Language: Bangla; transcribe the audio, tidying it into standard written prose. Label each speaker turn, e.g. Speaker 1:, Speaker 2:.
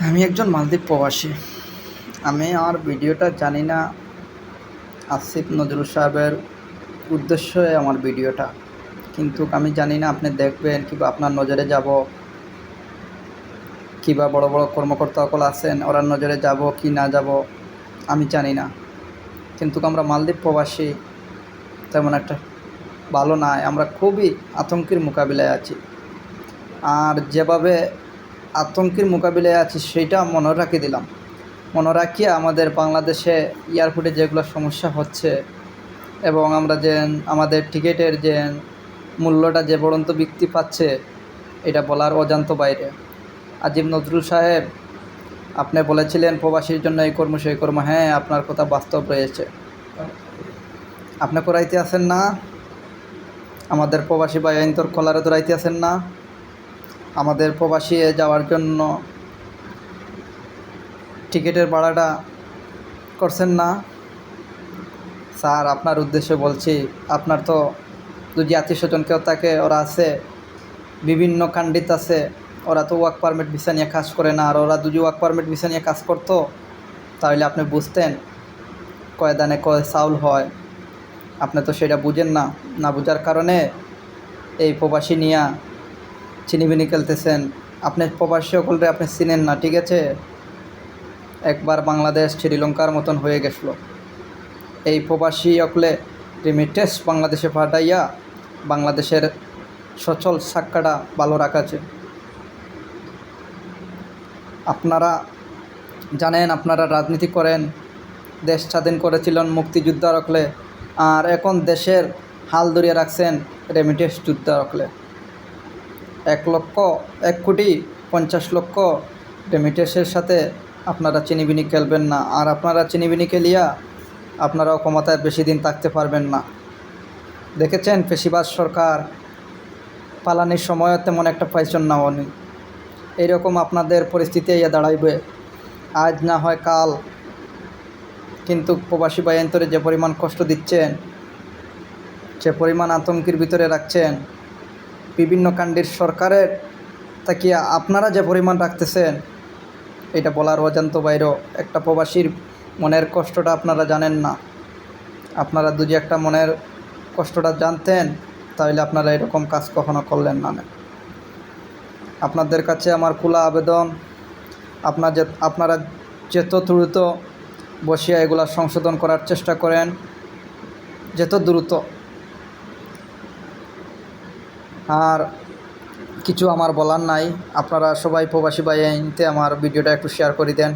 Speaker 1: আমি একজন মালদ্বীপ প্রবাসী। আমি আমার ভিডিওটা জানি না আসিফ নজরুল সাহেবের উদ্দেশ্যে আমার ভিডিওটা, কিন্তু আমি জানি না আপনি দেখবেন কিংবা আপনার নজরে যাব, কিংবা বড় বড় কর্মকর্তা সকল আছেন ওরার নজরে যাব কি না যাব আমি জানি না। কিন্তু আমরা মালদ্বীপ প্রবাসী তেমন একটা ভালো নাই, আমরা খুবই আতঙ্কের মোকাবিলায় আছি। আর যেভাবে আতঙ্কের মোকাবিলায় আছি সেইটা মনে রাখি দিলাম, মনে রাখিয়া আমাদের বাংলাদেশে এয়ারপোর্টে যেগুলো সমস্যা হচ্ছে এবং আমরা যে আমাদের টিকিটের যে মূল্যটা যে বড়ন্ত বৃদ্ধি পাচ্ছে এটা বলার অজান্ত বাইরে। আজিম নজরুল সাহেব আপনি বলেছিলেন প্রবাসীর জন্য এই কর্ম সেই কর্ম, হ্যাঁ আপনার কথা বাস্তব রয়েছে। আপনি করাইতে আছেন না, আমাদের প্রবাসী বা আইনতর কলারে ধরাইতে আছেন না, আমাদের প্রবাসী যাওয়ার জন্য টিকিটের ভাড়াটা করছেন না। স্যার আপনার উদ্দেশ্যে বলছি, আপনার তো যদি আত্মীয় স্বজন কেউ থাকে ওরা আছে বিভিন্ন কান্ডিত আছে, ওরা তো ওয়ার্ক পারমিট ভিসা নিয়ে কাজ করে না। আর ওরা যদি ওয়ার্ক পারমিট ভিসা নিয়ে কাজ করতো তাহলে আপনি বুঝতেন কয় দানে কয় চাউল হয়। আপনি তো সেটা বুঝেন না, না বুঝার কারণে এই প্রবাসী নিয়ে চিনিবিনি খেলতেছেন। আপনি প্রবাসী সকলরে আপনি চিনেন না, ঠিক আছে? একবার বাংলাদেশ শ্রীলঙ্কার মতন হয়ে গেছিল। এই প্রবাসী অকলে রেমিটেন্স বাংলাদেশে পাঠাইয়া বাংলাদেশের সচল সাক্কাটা ভালো রাখাছে। আপনারা জানেন, আপনারা রাজনীতি করেন, দেশ স্বাধীন করেছিলেন মুক্তিযোদ্ধা রকলে, আর এখন দেশের হাল ধরিয়ে রাখছেন রেমিটেন্স যোদ্ধা রকলে। 1,50,00,000 রেমিটেন্সের সাথে আপনারা চিনিবিনি খেলবেন না। আর আপনারা চিনিবিনি খেলিয়া আপনারাও ক্ষমতায় বেশি দিন থাকতে পারবেন না। দেখেছেন ফেসিবাদ সরকার পালানির সময়ও তেমন একটা পাইছেন না উনি। এইরকম আপনাদের পরিস্থিতি ইয়ে দাঁড়াইবে, আজ না হয় কাল। কিন্তু প্রবাসী বায়ান্তরে যে পরিমাণ কষ্ট দিচ্ছেন, যে পরিমাণ আতঙ্কের ভিতরে রাখছেন, বিভিন্ন কান্ডির সরকারের তাকিয়া আপনারা যে পরিমাণ রাখতেছেন এটা বলার অজান্ত বাইরেও। একটা প্রবাসীর মনের কষ্টটা আপনারা জানেন না। আপনারা যদি একটা মনের কষ্টটা জানতেন তাহলে আপনারা এরকম কাজ কখনো করলেন না। আপনাদের কাছে আমার খোলা আবেদন, আপনারা যত দ্রুত বসিয়া এগুলা সংশোধন করার চেষ্টা করেন, যত দ্রুত। আর কিছু আমার বলার নাই, আপনারা সবাই প্রবাসী ভাই আইনতে আমার ভিডিওটা একটু শেয়ার করে দেন।